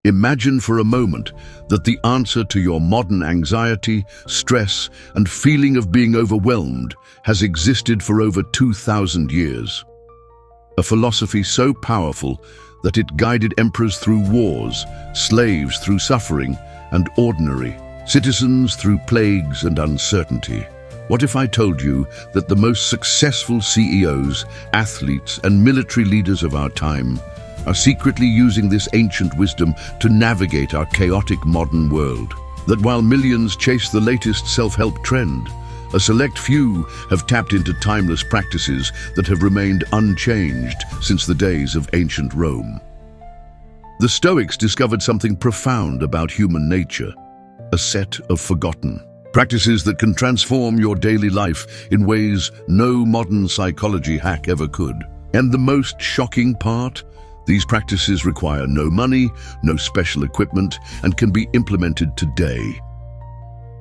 Imagine for a moment that the answer to your modern anxiety, stress, and feeling of being overwhelmed has existed for over 2,000 years. A philosophy so powerful that it guided emperors through wars, slaves through suffering, and ordinary citizens through plagues and uncertainty. What if I told you that the most successful CEOs, athletes, and military leaders of our time are secretly using this ancient wisdom to navigate our chaotic modern world? That while millions chase the latest self-help trend, a select few have tapped into timeless practices that have remained unchanged since the days of ancient Rome. The Stoics discovered something profound about human nature, a set of forgotten practices that can transform your daily life in ways no modern psychology hack ever could. And the most shocking part? These practices require no money, no special equipment, and can be implemented today.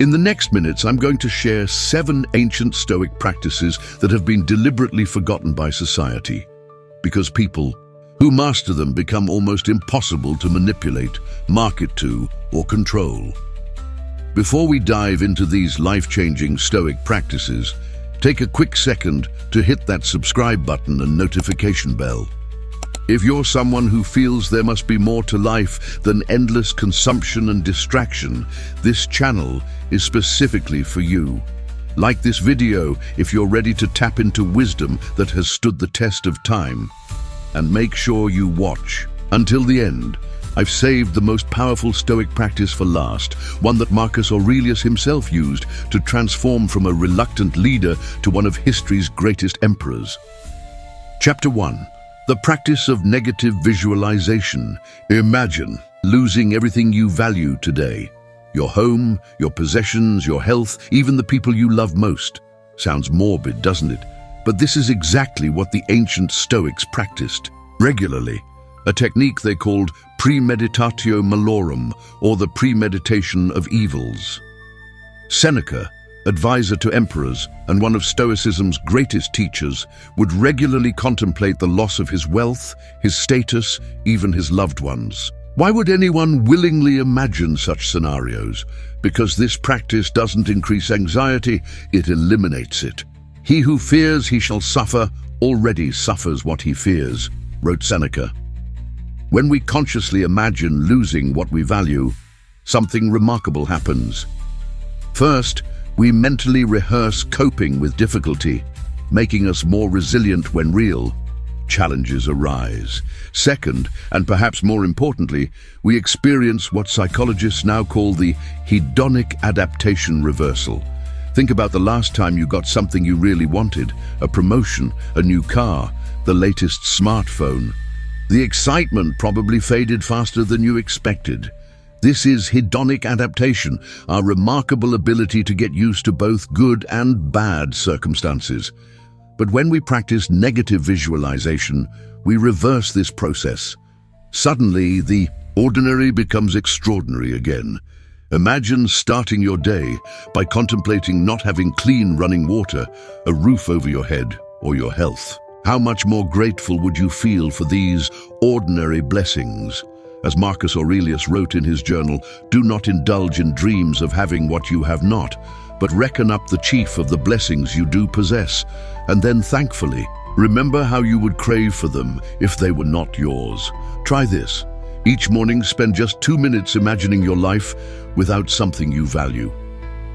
In the next minutes, I'm going to share 7 ancient Stoic practices that have been deliberately forgotten by society, because people who master them become almost impossible to manipulate, market to, or control. Before we dive into these life-changing Stoic practices, take a quick second to hit that subscribe button and notification bell. If you're someone who feels there must be more to life than endless consumption and distraction, this channel is specifically for you. Like this video if you're ready to tap into wisdom that has stood the test of time. And make sure you watch until the end. I've saved the most powerful Stoic practice for last, one that Marcus Aurelius himself used to transform from a reluctant leader to one of history's greatest emperors. Chapter 1. The practice of negative visualization. Imagine losing everything you value today. Your home, your possessions, your health, even the people you love most. Sounds morbid, doesn't it? But this is exactly what the ancient Stoics practiced regularly, a technique they called premeditatio malorum, or the premeditation of evils. Seneca, advisor to emperors and one of Stoicism's greatest teachers, would regularly contemplate the loss of his wealth, his status, even his loved ones. Why would anyone willingly imagine such scenarios? Because this practice doesn't increase anxiety, it eliminates it. He who fears he shall suffer already suffers what he fears, wrote Seneca. When we consciously imagine losing what we value, something remarkable happens. First, we mentally rehearse coping with difficulty, making us more resilient when real challenges arise. Second, and perhaps more importantly, we experience what psychologists now call the hedonic adaptation reversal. Think about the last time you got something you really wanted, a promotion, a new car, the latest smartphone. The excitement probably faded faster than you expected. This is hedonic adaptation, our remarkable ability to get used to both good and bad circumstances. But when we practice negative visualization, we reverse this process. Suddenly, the ordinary becomes extraordinary again. Imagine starting your day by contemplating not having clean running water, a roof over your head, or your health. How much more grateful would you feel for these ordinary blessings? As Marcus Aurelius wrote in his journal, do not indulge in dreams of having what you have not, but reckon up the chief of the blessings you do possess, and then thankfully remember how you would crave for them if they were not yours. Try this. Each morning spend just 2 minutes imagining your life without something you value.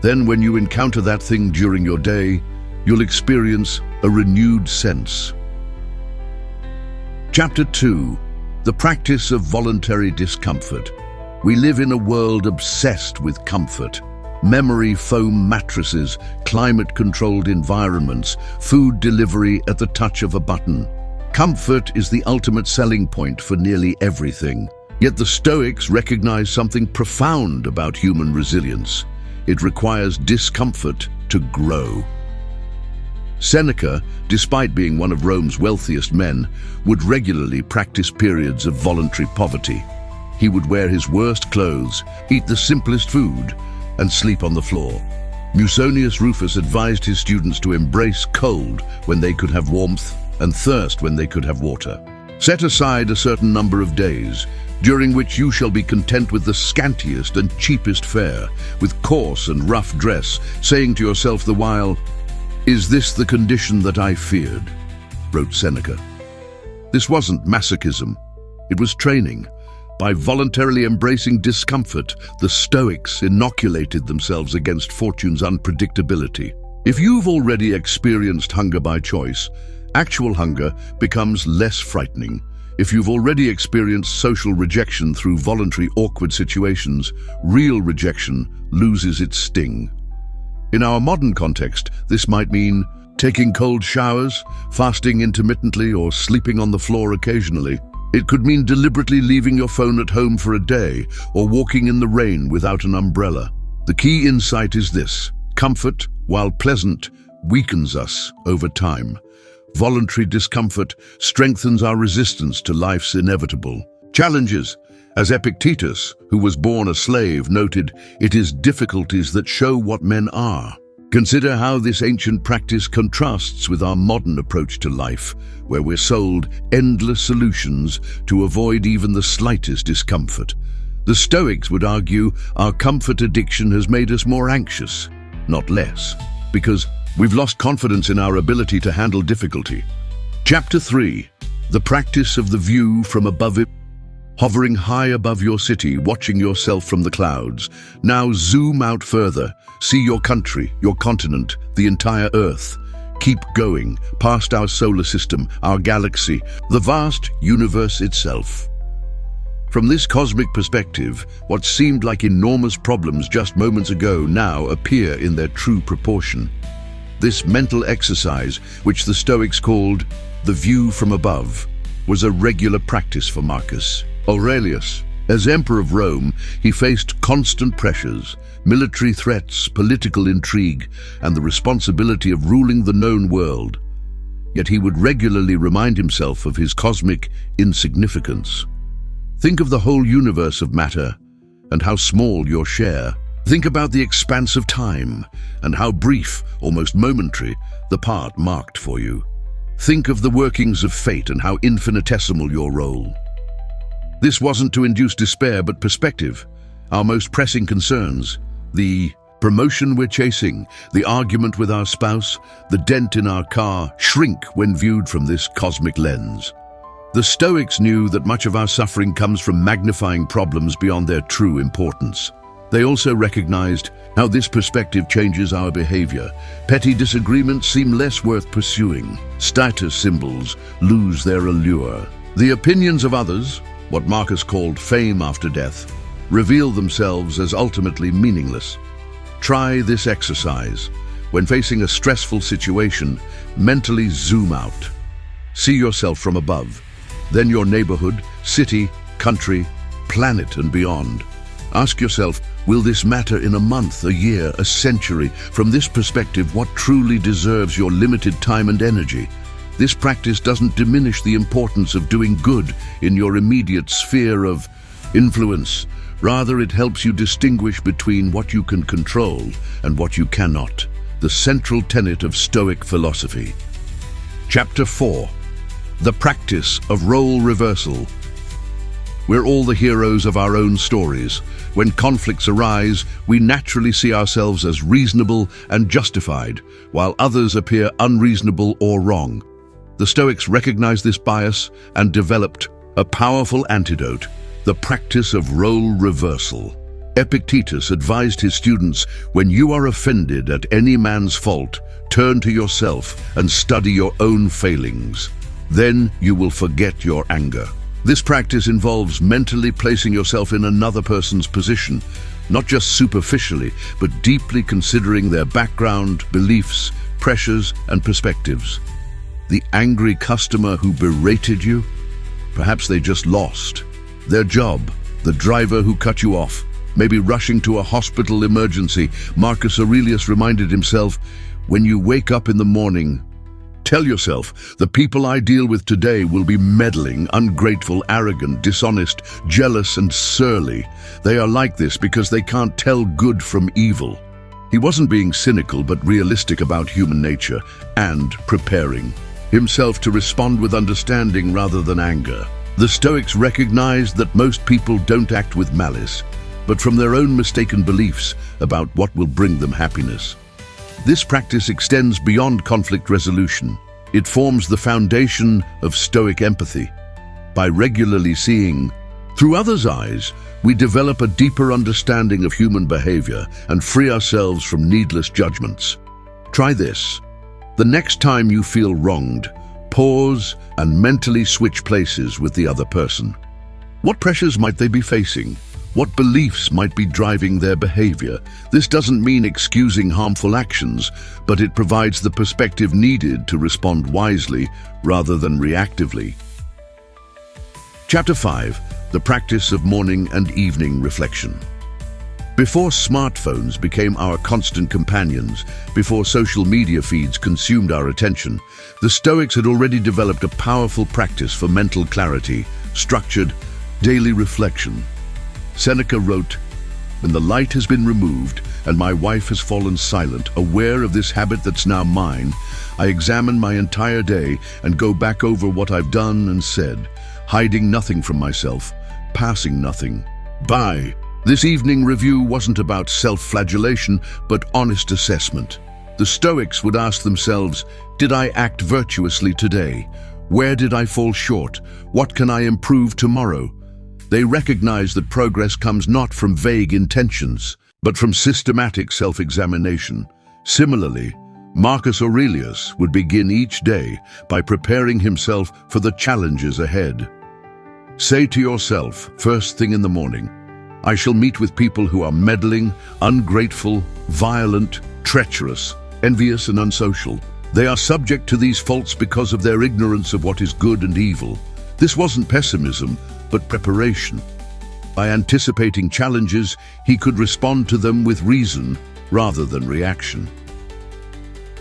Then when you encounter that thing during your day, you'll experience a renewed sense. Chapter 2. The practice of voluntary discomfort. We live in a world obsessed with comfort. Memory foam mattresses, climate-controlled environments, food delivery at the touch of a button. Comfort is the ultimate selling point for nearly everything. Yet the Stoics recognize something profound about human resilience. It requires discomfort to grow. Seneca, despite being one of Rome's wealthiest men, would regularly practice periods of voluntary poverty. He would wear his worst clothes, eat the simplest food, and sleep on the floor. Musonius Rufus advised his students to embrace cold when they could have warmth and thirst when they could have water. Set aside a certain number of days, during which you shall be content with the scantiest and cheapest fare, with coarse and rough dress, saying to yourself the while, "Is this the condition that I feared?" wrote Seneca. This wasn't masochism, it was training. By voluntarily embracing discomfort, the Stoics inoculated themselves against fortune's unpredictability. If you've already experienced hunger by choice, actual hunger becomes less frightening. If you've already experienced social rejection through voluntary awkward situations, real rejection loses its sting. In our modern context, this might mean taking cold showers, fasting intermittently, or sleeping on the floor occasionally. It could mean deliberately leaving your phone at home for a day, or walking in the rain without an umbrella. The key insight is this: comfort, while pleasant, weakens us over time. Voluntary discomfort strengthens our resistance to life's inevitable challenges. As Epictetus, who was born a slave, noted, "It is difficulties that show what men are." Consider how this ancient practice contrasts with our modern approach to life, where we're sold endless solutions to avoid even the slightest discomfort. The Stoics would argue our comfort addiction has made us more anxious, not less, because we've lost confidence in our ability to handle difficulty. Chapter 3. The practice of the view from above it. Hovering high above your city, watching yourself from the clouds. Now zoom out further. See your country, your continent, the entire Earth. Keep going, past our solar system, our galaxy, the vast universe itself. From this cosmic perspective, what seemed like enormous problems just moments ago now appear in their true proportion. This mental exercise, which the Stoics called the view from above, was a regular practice for Marcus Aurelius. As Emperor of Rome, he faced constant pressures, military threats, political intrigue, and the responsibility of ruling the known world. Yet he would regularly remind himself of his cosmic insignificance. Think of the whole universe of matter and how small your share. Think about the expanse of time and how brief, almost momentary, the part marked for you. Think of the workings of fate and how infinitesimal your role. This wasn't to induce despair, but perspective. Our most pressing concerns, the promotion we're chasing, the argument with our spouse, the dent in our car, shrink when viewed from this cosmic lens. The Stoics knew that much of our suffering comes from magnifying problems beyond their true importance. They also recognized how this perspective changes our behavior. Petty disagreements seem less worth pursuing. Status symbols lose their allure. The opinions of others, what Marcus called fame after death, reveal themselves as ultimately meaningless. Try this exercise. When facing a stressful situation, mentally zoom out. See yourself from above, then your neighborhood, city, country, planet and beyond. Ask yourself, will this matter in a month, a year, a century? From this perspective, what truly deserves your limited time and energy? This practice doesn't diminish the importance of doing good in your immediate sphere of influence. Rather, it helps you distinguish between what you can control and what you cannot. The central tenet of Stoic philosophy. Chapter 4. The practice of role reversal. We're all the heroes of our own stories. When conflicts arise, we naturally see ourselves as reasonable and justified, while others appear unreasonable or wrong. The Stoics recognized this bias and developed a powerful antidote, the practice of role reversal. Epictetus advised his students, when you are offended at any man's fault, turn to yourself and study your own failings. Then you will forget your anger. This practice involves mentally placing yourself in another person's position, not just superficially, but deeply considering their background, beliefs, pressures, and perspectives. The angry customer who berated you? Perhaps they just lost their job. The driver who cut you off, maybe rushing to a hospital emergency. Marcus Aurelius reminded himself, when you wake up in the morning, tell yourself, the people I deal with today will be meddling, ungrateful, arrogant, dishonest, jealous, and surly. They are like this because they can't tell good from evil. He wasn't being cynical, but realistic about human nature and preparing himself to respond with understanding rather than anger. The Stoics recognized that most people don't act with malice, but from their own mistaken beliefs about what will bring them happiness. This practice extends beyond conflict resolution. It forms the foundation of Stoic empathy. By regularly seeing through others' eyes, we develop a deeper understanding of human behavior and free ourselves from needless judgments. Try this. The next time you feel wronged, pause and mentally switch places with the other person. What pressures might they be facing? What beliefs might be driving their behavior? This doesn't mean excusing harmful actions, but it provides the perspective needed to respond wisely rather than reactively. Chapter 5. The practice of morning and evening reflection. Before smartphones became our constant companions, before social media feeds consumed our attention, the Stoics had already developed a powerful practice for mental clarity, structured daily reflection. Seneca wrote, "When the light has been removed and my wife has fallen silent, aware of this habit that's now mine, I examine my entire day and go back over what I've done and said, hiding nothing from myself, passing nothing by." This evening review wasn't about self-flagellation, but honest assessment. The Stoics would ask themselves, did I act virtuously today? Where did I fall short? What can I improve tomorrow? They recognize that progress comes not from vague intentions, but from systematic self-examination. Similarly, Marcus Aurelius would begin each day by preparing himself for the challenges ahead. Say to yourself, first thing in the morning, I shall meet with people who are meddling, ungrateful, violent, treacherous, envious and unsocial. They are subject to these faults because of their ignorance of what is good and evil. This wasn't pessimism, but preparation. By anticipating challenges, he could respond to them with reason rather than reaction.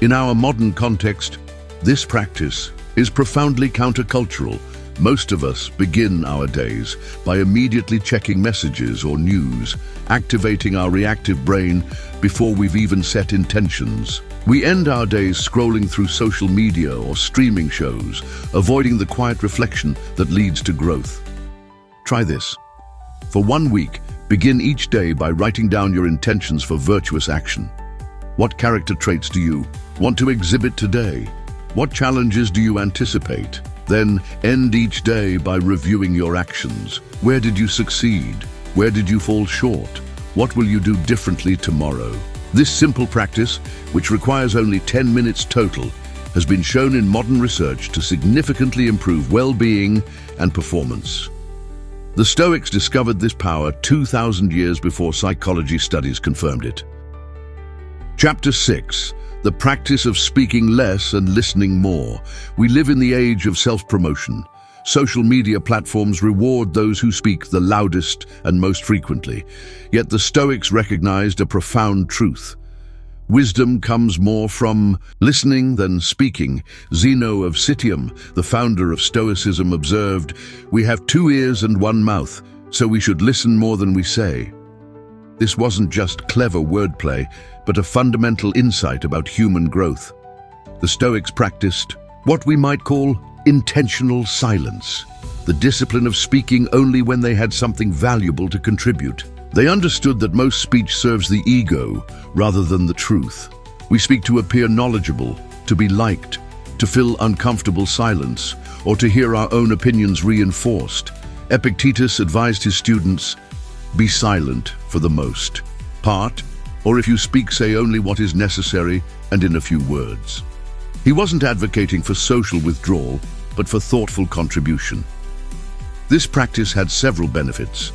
In our modern context, this practice is profoundly countercultural. Most of us begin our days by immediately checking messages or news, activating our reactive brain before we've even set intentions. We end our days scrolling through social media or streaming shows, avoiding the quiet reflection that leads to growth. Try this. For 1 week, begin each day by writing down your intentions for virtuous action. What character traits do you want to exhibit today? What challenges do you anticipate? Then end each day by reviewing your actions. Where did you succeed? Where did you fall short? What will you do differently tomorrow? This simple practice, which requires only 10 minutes total, has been shown in modern research to significantly improve well-being and performance. The Stoics discovered this power 2,000 years before psychology studies confirmed it. Chapter 6. The practice of speaking less and listening more. We live in the age of self-promotion. Social media platforms reward those who speak the loudest and most frequently. Yet the Stoics recognized a profound truth. Wisdom comes more from listening than speaking. Zeno of Citium, the founder of Stoicism, observed, "We have 2 ears and 1 mouth, so we should listen more than we say." This wasn't just clever wordplay, but a fundamental insight about human growth. The Stoics practiced what we might call intentional silence, the discipline of speaking only when they had something valuable to contribute. They understood that most speech serves the ego rather than the truth. We speak to appear knowledgeable, to be liked, to fill uncomfortable silence, or to hear our own opinions reinforced. Epictetus advised his students, be silent for the most part, or if you speak, say only what is necessary and in a few words. He wasn't advocating for social withdrawal, but for thoughtful contribution. This practice had several benefits.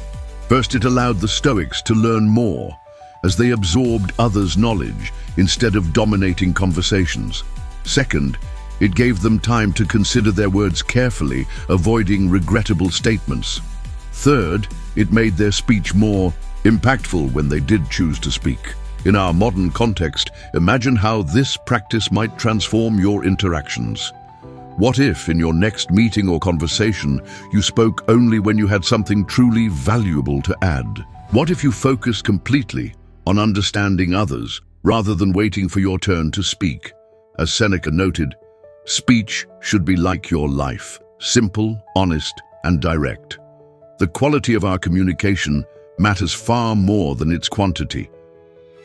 First, it allowed the Stoics to learn more, as they absorbed others' knowledge instead of dominating conversations. Second, it gave them time to consider their words carefully, avoiding regrettable statements. Third, it made their speech more impactful when they did choose to speak. In our modern context, imagine how this practice might transform your interactions. What if, in your next meeting or conversation, you spoke only when you had something truly valuable to add? What if you focused completely on understanding others rather than waiting for your turn to speak? As Seneca noted, speech should be like your life, simple, honest, and direct. The quality of our communication matters far more than its quantity.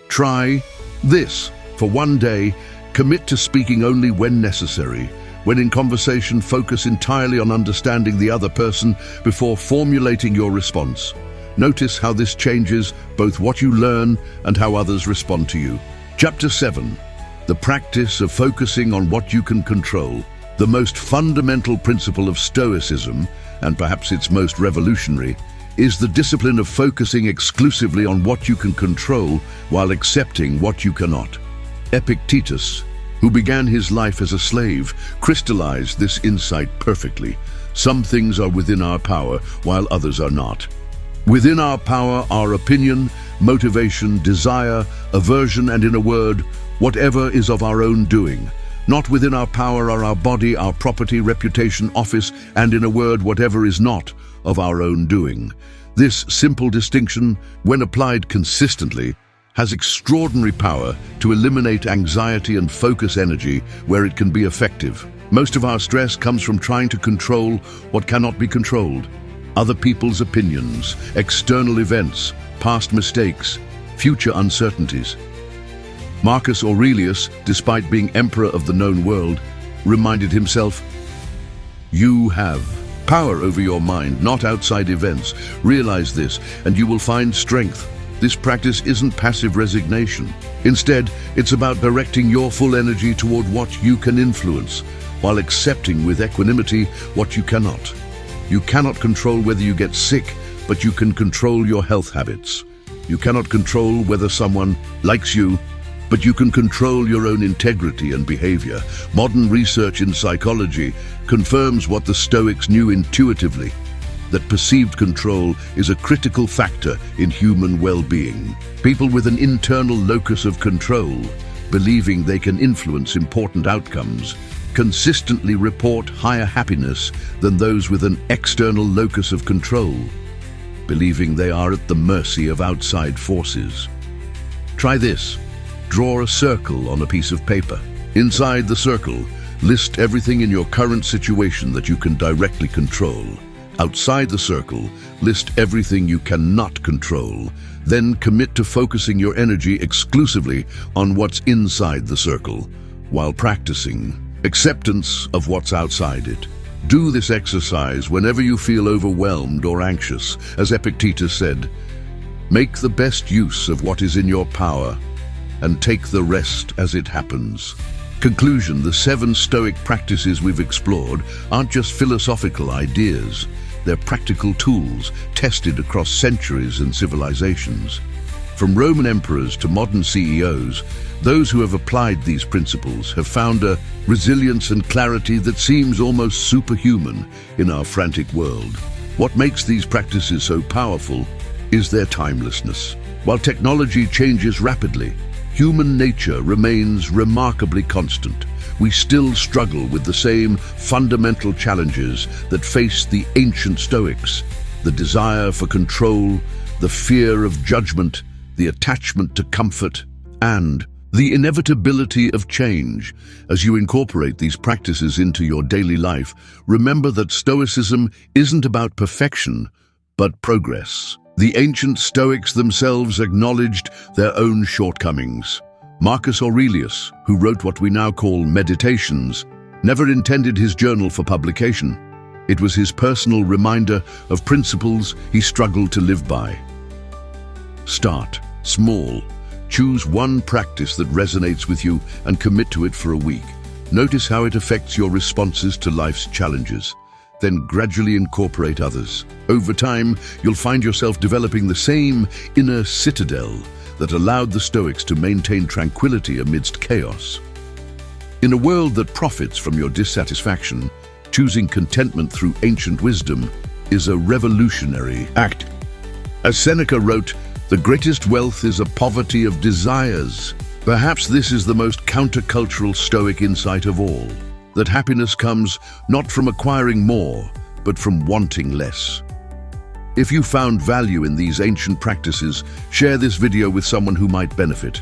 Try this. For one day, commit to speaking only when necessary. When in conversation, focus entirely on understanding the other person before formulating your response. Notice how this changes both what you learn and how others respond to you. Chapter 7. The practice of focusing on what you can control. The most fundamental principle of Stoicism, and perhaps its most revolutionary, is the discipline of focusing exclusively on what you can control while accepting what you cannot. Epictetus, who began his life as a slave, crystallized this insight perfectly. Some things are within our power, while others are not. Within our power are opinion, motivation, desire, aversion, and in a word, whatever is of our own doing. Not within our power are our body, our property, reputation, office, and in a word, whatever is not of our own doing. This simple distinction, when applied consistently, has extraordinary power to eliminate anxiety and focus energy where it can be effective. Most of our stress comes from trying to control what cannot be controlled. Other people's opinions, external events, past mistakes, future uncertainties. Marcus Aurelius, despite being emperor of the known world, reminded himself, "You have power over your mind, not outside events. Realize this, and you will find strength." This practice isn't passive resignation. Instead, it's about directing your full energy toward what you can influence, while accepting with equanimity what you cannot. You cannot control whether you get sick, but you can control your health habits. You cannot control whether someone likes you, but you can control your own integrity and behavior. Modern research in psychology confirms what the Stoics knew intuitively, that perceived control is a critical factor in human well-being. People with an internal locus of control, believing they can influence important outcomes, consistently report higher happiness than those with an external locus of control, believing they are at the mercy of outside forces. Try this. Draw a circle on a piece of paper. Inside the circle, list everything in your current situation that you can directly control. Outside the circle, list everything you cannot control. Then commit to focusing your energy exclusively on what's inside the circle, while practicing acceptance of what's outside it. Do this exercise whenever you feel overwhelmed or anxious. As Epictetus said, "Make the best use of what is in your power, and take the rest as it happens." Conclusion: the 7 Stoic practices we've explored aren't just philosophical ideas. They're practical tools tested across centuries and civilizations. From Roman emperors to modern CEOs, those who have applied these principles have found a resilience and clarity that seems almost superhuman in our frantic world. What makes these practices so powerful is their timelessness. While technology changes rapidly, human nature remains remarkably constant. We still struggle with the same fundamental challenges that faced the ancient Stoics: the desire for control, the fear of judgment, the attachment to comfort, and the inevitability of change. As you incorporate these practices into your daily life, remember that Stoicism isn't about perfection, but progress. The ancient Stoics themselves acknowledged their own shortcomings. Marcus Aurelius, who wrote what we now call Meditations, never intended his journal for publication. It was his personal reminder of principles he struggled to live by. Start small. Choose one practice that resonates with you and commit to it for a week. Notice how it affects your responses to life's challenges. Then gradually incorporate others. Over time, you'll find yourself developing the same inner citadel that allowed the Stoics to maintain tranquility amidst chaos. In a world that profits from your dissatisfaction, choosing contentment through ancient wisdom is a revolutionary act. As Seneca wrote, "The greatest wealth is a poverty of desires." Perhaps this is the most countercultural Stoic insight of all, that happiness comes not from acquiring more, but from wanting less. If you found value in these ancient practices, share this video with someone who might benefit.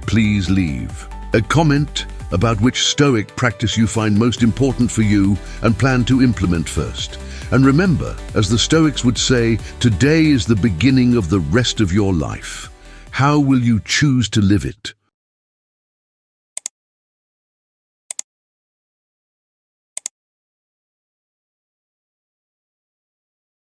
Please leave a comment, about which Stoic practice you find most important for you and plan to implement first. And remember, as the Stoics would say, today is the beginning of the rest of your life. How will you choose to live it?